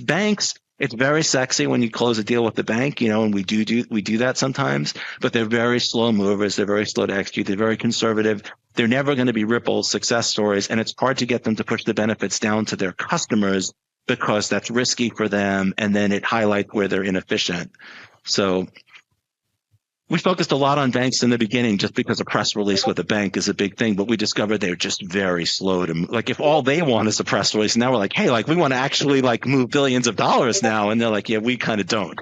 banks, it's very sexy when you close a deal with the bank, and we do that sometimes, but they're very slow movers. They're very slow to execute. They're very conservative. They're never going to be Ripple success stories, and it's hard to get them to push the benefits down to their customers because that's risky for them, and then it highlights where they're inefficient. So we focused a lot on banks in the beginning just because a press release with a bank is a big thing, but we discovered they're just very slow to move. Like if all they want is a press release, now we're like, hey, like we want to actually like move billions of dollars now. And they're like, yeah, we kind of don't.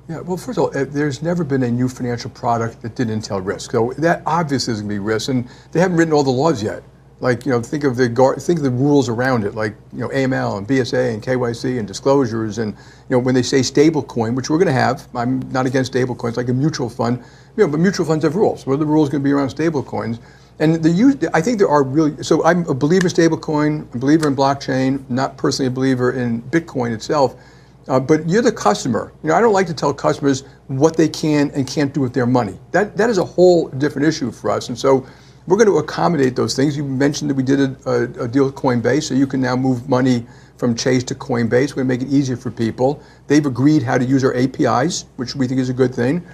Yeah, well, first of all, there's never been a new financial product that didn't entail risk. So that obviously is going to be risk, and they haven't written all the laws yet. Like, think of the rules around it, like, AML and BSA and KYC and disclosures, and, when they say stable coin, which we're going to have, I'm not against stable coins, like a mutual fund, but mutual funds have rules. What are the rules going to be around stable coins? And I think there are really, so I'm a believer in stable coin, a believer in blockchain, not personally a believer in Bitcoin itself, but you're the customer. I don't like to tell customers what they can and can't do with their money. That is a whole different issue for us. And so we're going to accommodate those things. You mentioned that we did a deal with Coinbase, so you can now move money from Chase to Coinbase. We're going to make it easier for people. They've agreed how to use our APIs, which we think is a good thing.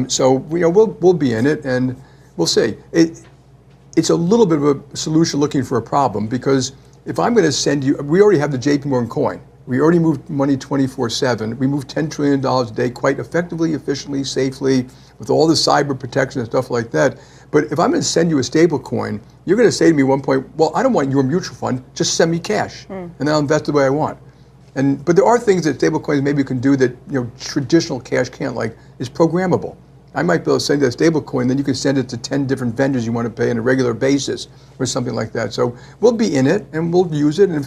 So we'll be in it, and we'll see. It's a little bit of a solution looking for a problem, because if I'm going to send you, we already have the JP Morgan coin. We already moved money 24/7. We moved $10 trillion a day quite effectively, efficiently, safely, with all the cyber protection and stuff like that. But if I'm going to send you a stable coin, you're going to say to me at one point, well, I don't want your mutual fund, just send me cash, and then I'll invest the way I want. But there are things that stable coins maybe can do that traditional cash can't, like is programmable. I might be able to send you a stable coin, then you can send it to 10 different vendors you want to pay on a regular basis or something like that. So we'll be in it and we'll use it. And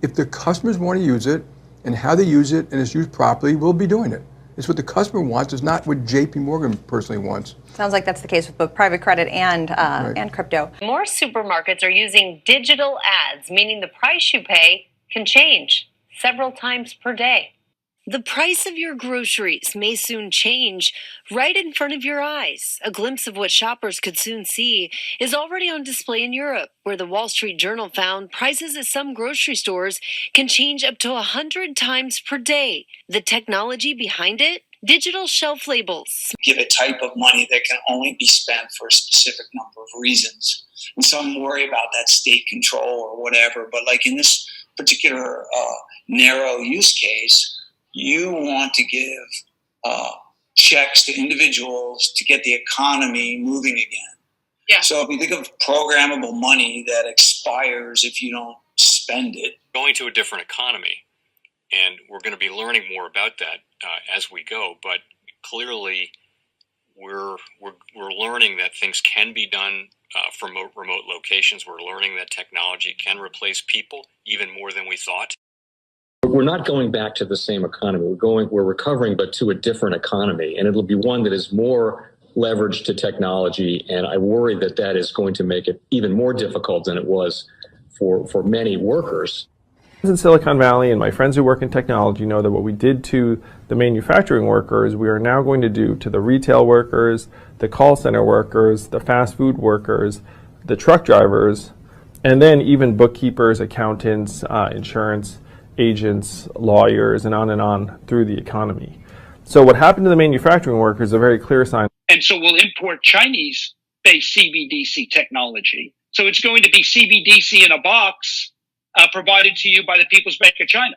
if the customers want to use it and how they use it and it's used properly, we'll be doing it. It's what the customer wants. It's not what JP Morgan personally wants. Sounds like that's the case with both private credit and crypto. More supermarkets are using digital ads, meaning the price you pay can change several times per day. The price of your groceries may soon change right in front of your eyes. A glimpse of what shoppers could soon see is already on display in Europe, where the Wall Street Journal found prices at some grocery stores can change up to 100 times per day. The technology behind it? Digital shelf labels. Give a type of money that can only be spent for a specific number of reasons. And some worry about that state control or whatever, but like in this particular narrow use case, you want to give checks to individuals to get the economy moving again. Yeah. So if you think of programmable money that expires if you don't spend it. Going to a different economy, and we're going to be learning more about that as we go. But clearly, we're learning that things can be done from remote locations. We're learning that technology can replace people even more than we thought. We're not going back to the same economy. We're recovering, but to a different economy, and it'll be one that is more leveraged to technology. And I worry that that is going to make it even more difficult than it was for many workers. In Silicon Valley, and my friends who work in technology know that what we did to the manufacturing workers, we are now going to do to the retail workers, the call center workers, the fast food workers, the truck drivers, and then even bookkeepers, accountants, insurance agents, lawyers, and on through the economy. So what happened to the manufacturing workers is a very clear sign. And so we'll import Chinese-based CBDC technology. So it's going to be CBDC in a box provided to you by the People's Bank of China.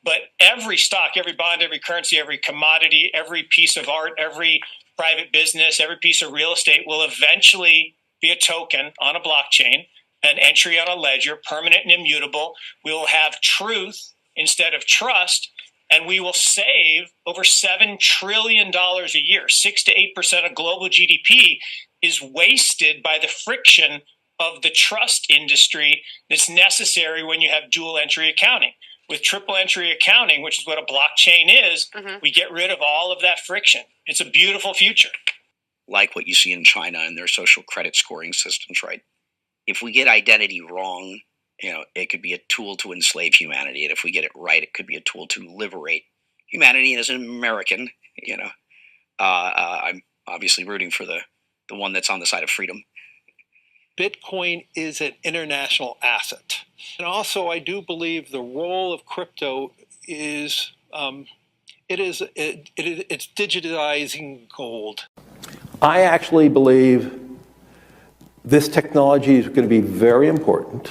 But every stock, every bond, every currency, every commodity, every piece of art, every private business, every piece of real estate will eventually be a token on a blockchain, an entry on a ledger, permanent and immutable. We will have truth instead of trust, and we will save over $7 trillion a year. 6 to 8% of global GDP is wasted by the friction of the trust industry that's necessary when you have dual entry accounting. With triple entry accounting, which is what a blockchain is, we get rid of all of that friction. It's a beautiful future. Like what you see in China and their social credit scoring systems, right? If we get identity wrong, it could be a tool to enslave humanity. And if we get it right, it could be a tool to liberate humanity. And as an American, I'm obviously rooting for the one that's on the side of freedom. Bitcoin is an international asset. And also, I do believe the role of crypto is it's digitizing gold. I actually believe this technology is going to be very important.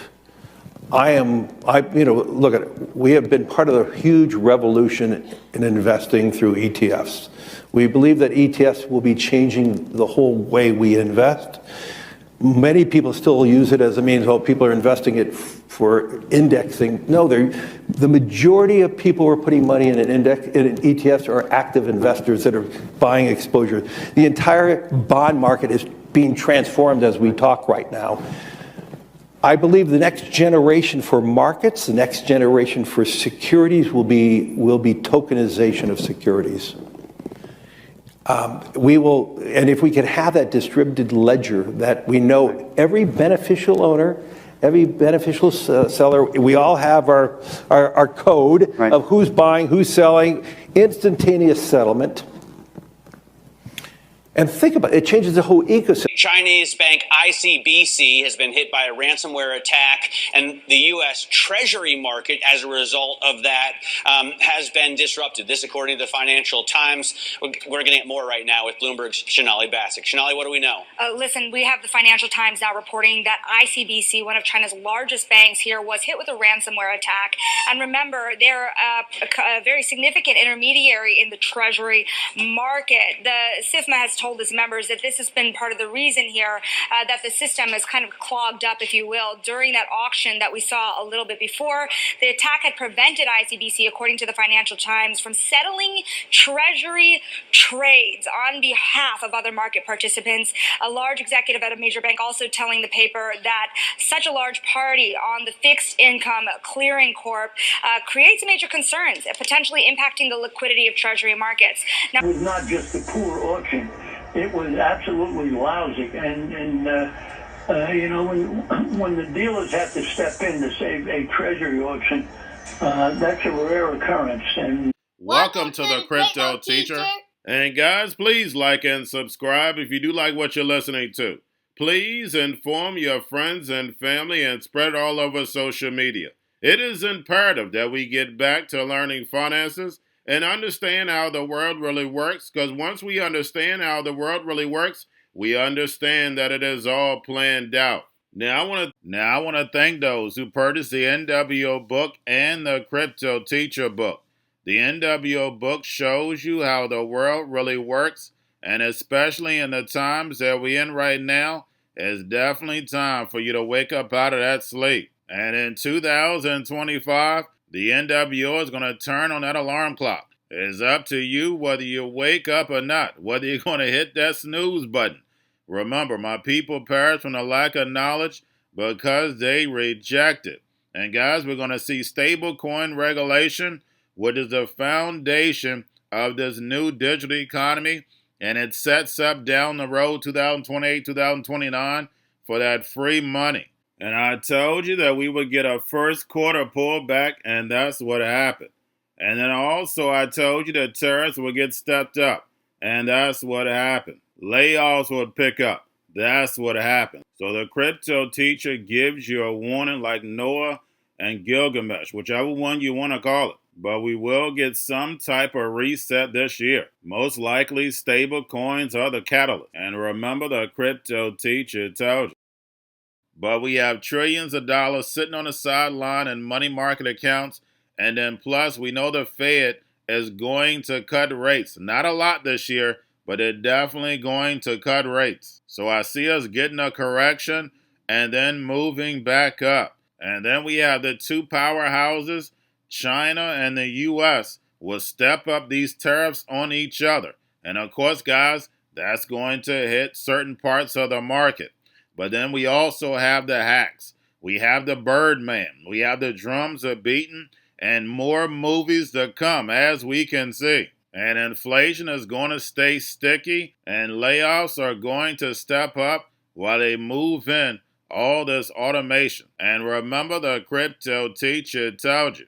Look at it. We have been part of a huge revolution in investing through ETFs. We believe that ETFs will be changing the whole way we invest. Many people still use it as a means, well, people are investing it for indexing. No, the majority of people who are putting money in in ETFs are active investors that are buying exposure. The entire bond market is being transformed as we talk right now. I believe the next generation for markets, the next generation for securities will be tokenization of securities. And if we can have that distributed ledger that we know every beneficial owner, every beneficial seller, we all have our code of who's buying, who's selling, instantaneous settlement. And think about it, it changes the whole ecosystem. Chinese bank ICBC has been hit by a ransomware attack, and the U.S. Treasury market, as a result of that, has been disrupted. This, according to the Financial Times. We're getting it more right now with Bloomberg's Shonali Bassick. Shonali, what do we know? Listen, we have the Financial Times now reporting that ICBC, one of China's largest banks here, was hit with a ransomware attack. And remember, they're a very significant intermediary in the Treasury market. The SIFMA has told its members that this has been part of the reason here that the system is kind of clogged up, if you will, during that auction that we saw a little bit before. The attack had prevented ICBC, according to the Financial Times, from settling Treasury trades on behalf of other market participants. A large executive at a major bank also telling the paper that such a large party on the fixed income clearing corp creates major concerns, potentially impacting the liquidity of Treasury markets. Now, it was not just a poor auction. It was absolutely lousy, and when the dealers have to step in to save a treasury auction, that's a rare occurrence. And welcome to the Crypto Teacher. And guys, please like and subscribe if you do like what you're listening to. Please inform your friends and family and spread it all over social media. It is imperative that we get back to learning finances and understand how the world really works, because once we understand how the world really works, we understand that it is all planned out. Now I want to thank those who purchased the NWO book and the Crypto Teacher book. The NWO book shows you how the world really works, and especially in the times that we're in right now, it's definitely time for you to wake up out of that sleep. And in 2025, the NWO is going to turn on that alarm clock. It's up to you whether you wake up or not, whether you're going to hit that snooze button. Remember, my people perish from the lack of knowledge because they reject it. And guys, we're going to see stablecoin regulation, which is the foundation of this new digital economy, and it sets up down the road 2028, 2029 for that free money. And I told you that we would get a first quarter pullback, and that's what happened. And then also I told you that tariffs would get stepped up, and that's what happened. Layoffs would pick up. That's what happened. So the Crypto Teacher gives you a warning like Noah and Gilgamesh, whichever one you want to call it. But we will get some type of reset this year. Most likely stable coins are the catalyst. And remember, the Crypto Teacher told you. But we have trillions of dollars sitting on the sideline in money market accounts. And then plus, we know the Fed is going to cut rates. Not a lot this year, but they're definitely going to cut rates. So I see us getting a correction and then moving back up. And then we have the two powerhouses, China and the U.S., will step up these tariffs on each other. And of course, guys, that's going to hit certain parts of the market. But then we also have the hacks. We have the Birdman. We have the drums are beaten, and more movies to come, as we can see. And inflation is going to stay sticky, and layoffs are going to step up while they move in all this automation. And remember, the Crypto Teacher told you.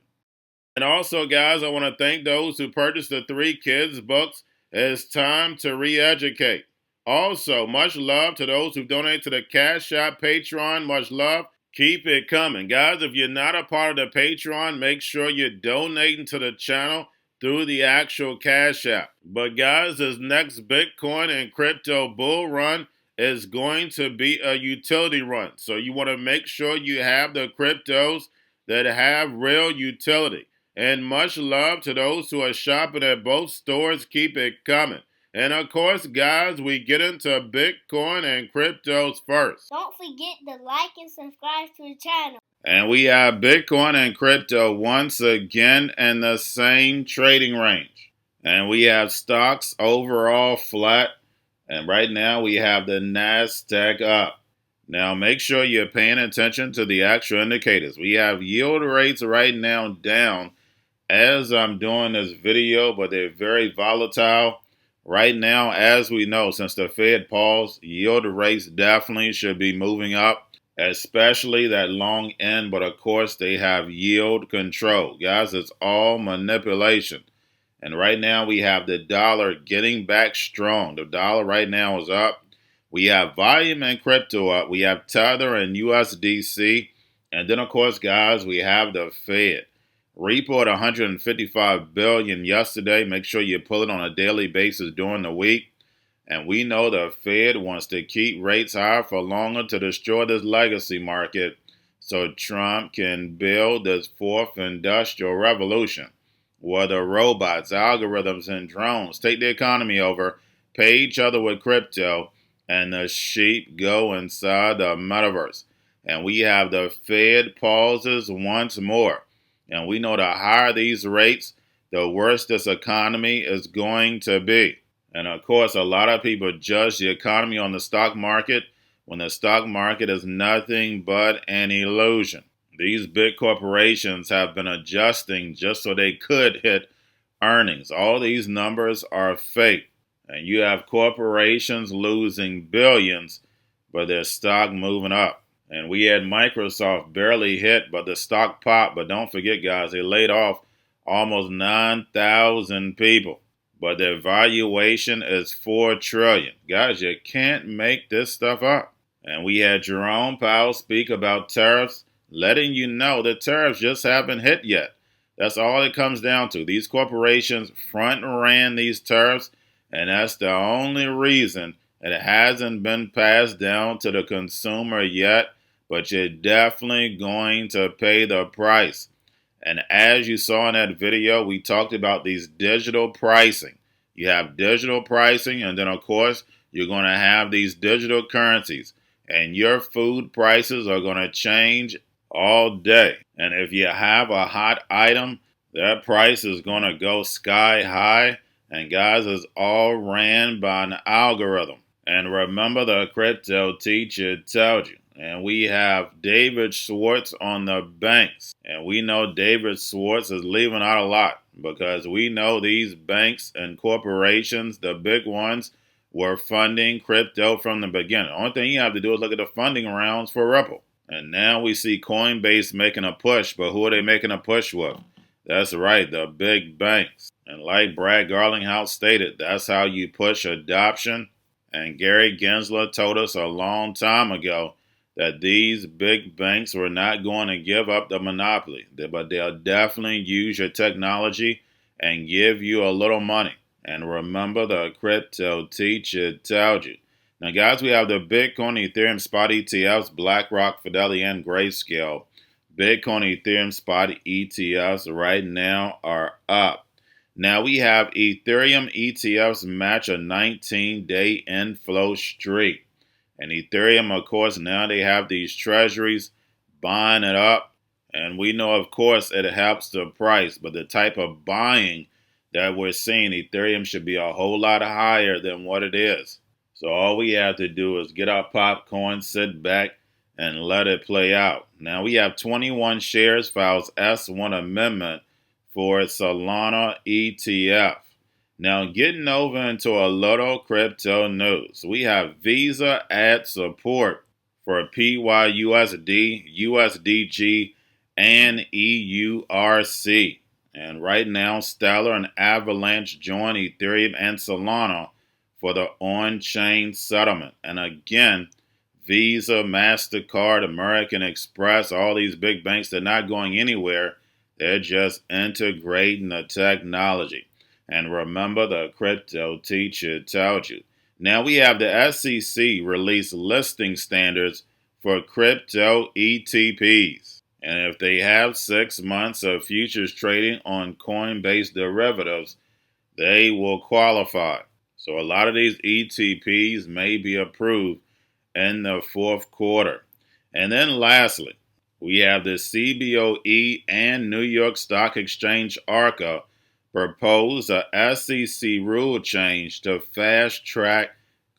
And also, guys, I want to thank those who purchased the 3 kids books. It's time to re-educate. Also, much love to those who donate to the Cash App, Patreon. Much love. Keep it coming. Guys, if you're not a part of the Patreon, make sure you're donating to the channel through the actual Cash App. But guys, this next Bitcoin and crypto bull run is going to be a utility run. So you want to make sure you have the cryptos that have real utility. And much love to those who are shopping at both stores. Keep it coming. And of course, guys, we get into Bitcoin and cryptos first. Don't forget to like and subscribe to the channel. And we have Bitcoin and crypto once again in the same trading range. And we have stocks overall flat. And right now we have the NASDAQ up. Now make sure you're paying attention to the actual indicators. We have yield rates right now down as I'm doing this video, but they're very volatile. Right now, as we know, since the Fed paused, yield rates definitely should be moving up, especially that long end. But of course, they have yield control. Guys, it's all manipulation. And right now, we have the dollar getting back strong. The dollar right now is up. We have volume and crypto up. We have Tether and USDC. And then, of course, guys, we have the Fed. Report 155 billion yesterday. Make sure you pull it on a daily basis during the week. And we know the Fed wants to keep rates high for longer to destroy this legacy market so Trump can build this fourth industrial revolution, where the robots, algorithms, and drones take the economy over, pay each other with crypto, and the sheep go inside the metaverse. And we have the Fed pauses once more. And we know the higher these rates, the worse this economy is going to be. And of course, a lot of people judge the economy on the stock market when the stock market is nothing but an illusion. These big corporations have been adjusting just so they could hit earnings. All these numbers are fake. And you have corporations losing billions, but their stock moving up. And we had Microsoft barely hit, but the stock popped. But don't forget, guys, they laid off almost 9,000 people. But their valuation is $4 trillion. Guys, you can't make this stuff up. And we had Jerome Powell speak about tariffs, letting you know that tariffs just haven't hit yet. That's all it comes down to. These corporations front ran these tariffs, and that's the only reason it hasn't been passed down to the consumer yet. But you're definitely going to pay the price. And as you saw in that video, we talked about these digital pricing. You have digital pricing, and then, of course, you're going to have these digital currencies. And your food prices are going to change all day. And if you have a hot item, that price is going to go sky high. And guys, it's all ran by an algorithm. And remember, the crypto teacher told you. And we have David Schwartz on the banks. And we know David Schwartz is leaving out a lot because we know these banks and corporations, the big ones, were funding crypto from the beginning. The only thing you have to do is look at the funding rounds for Ripple. And now we see Coinbase making a push, but who are they making a push with? That's right, the big banks. And like Brad Garlinghouse stated, that's how you push adoption. And Gary Gensler told us a long time ago that these big banks were not going to give up the monopoly, but they'll definitely use your technology and give you a little money. And remember, the crypto teacher told you. Now, guys, we have the Bitcoin, Ethereum spot ETFs, BlackRock, Fidelity, and Grayscale. Bitcoin, Ethereum spot ETFs right now are up. Now, we have Ethereum ETFs match a 19-day inflow streak. And Ethereum, of course, now they have these treasuries buying it up. And we know, of course, it helps the price. But the type of buying that we're seeing, Ethereum should be a whole lot higher than what it is. So all we have to do is get our popcorn, sit back, and let it play out. Now, we have 21 shares files S1 amendment for Solana ETF. Now, getting over into a little crypto news. We have Visa add support for PYUSD, USDG, and EURC. And right now, Stellar and Avalanche join Ethereum and Solana for the on-chain settlement. And again, Visa, MasterCard, American Express, all these big banks, they're not going anywhere. They're just integrating the technology. And remember, the Crypto Teacher told you. Now we have the SEC release listing standards for crypto ETPs. And if they have 6 months of futures trading on coin-based derivatives, they will qualify. So a lot of these ETPs may be approved in the fourth quarter. And then lastly, we have the CBOE and New York Stock Exchange ARCA propose a SEC rule change to fast-track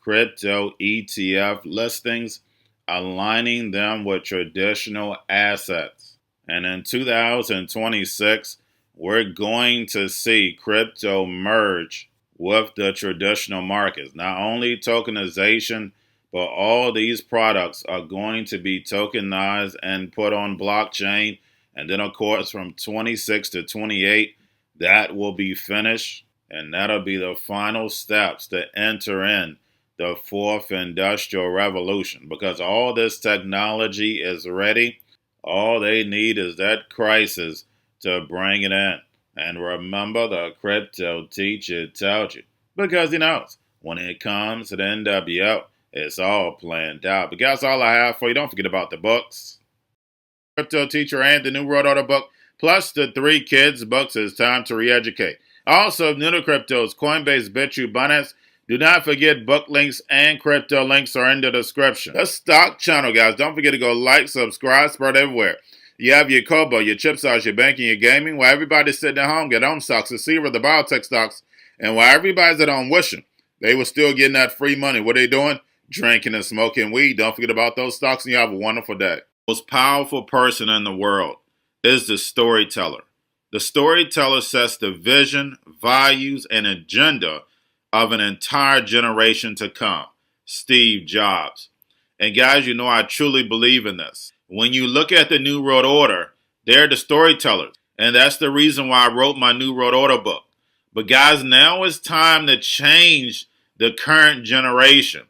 crypto ETF listings, aligning them with traditional assets. And in 2026, we're going to see crypto merge with the traditional markets. Not only tokenization, but all these products are going to be tokenized and put on blockchain. And then, of course, from 26 to 28, that will be finished. And that'll be the final steps to enter in the fourth industrial revolution. Because all this technology is ready. All they need is that crisis to bring it in. And remember, the Crypto Teacher tells you. Because he knows when it comes to the NWO, it's all planned out. But guys, all I have for you. Don't forget about the books. Crypto Teacher and the New World Order book, plus the 3 kids books. It's time to re-educate. Also, new to cryptos, Coinbase, Bitrue, Binance. Do not forget book links and crypto links are in the description. The stock channel, guys. Don't forget to go like, subscribe, spread everywhere. You have your Kobo, your chip stocks, your banking, your gaming. While everybody's sitting at home, get home stocks, the Seaver, the biotech stocks. And while everybody's at home wishing they were still getting that free money, what are they doing? Drinking and smoking weed. Don't forget about those stocks, and you have a wonderful day. The most powerful person in the world is the storyteller. The storyteller sets the vision, values, and agenda of an entire generation to come. Steve Jobs. And guys, you know I truly believe in this. When you look at the New World Order, they're the storytellers. And that's the reason why I wrote my New World Order book. But guys, now it's time to change the current generation.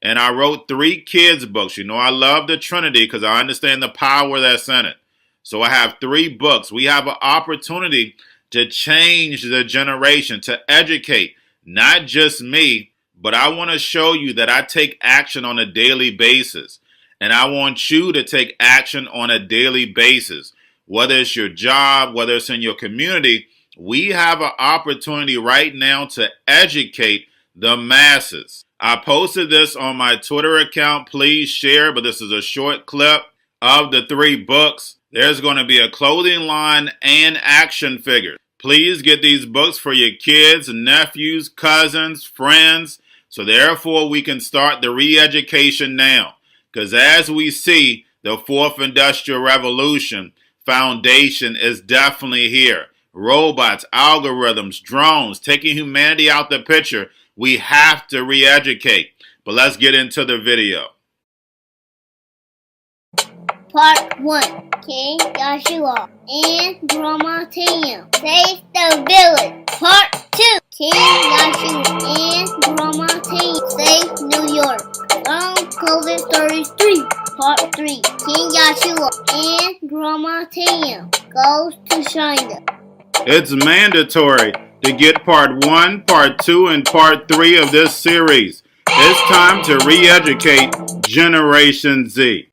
And I wrote 3 kids books. You know, I love the Trinity because I understand the power that's in it. So I have 3 books. We have an opportunity to change the generation, to educate, not just me, but I want to show you that I take action on a daily basis. And I want you to take action on a daily basis. Whether it's your job, whether it's in your community, we have an opportunity right now to educate the masses. I posted this on my Twitter account. Please share, but this is a short clip of the 3 books. There's going to be a clothing line and action figures. Please get these books for your kids, nephews, cousins, friends, so therefore we can start the re-education now. Because as we see, the 4th Industrial Revolution foundation is definitely here. Robots, algorithms, drones, taking humanity out the picture. We have to re-educate. But let's get into the video. Part 1. King Joshua and Grandma Tam save the village. Part 2. King Joshua and Grandma Tam save New York from COVID Stories 3. Part 3. King Joshua and Grandma Tam goes to China. It's mandatory to get part 1, part 2, and part 3 of this series. It's time to re-educate Generation Z.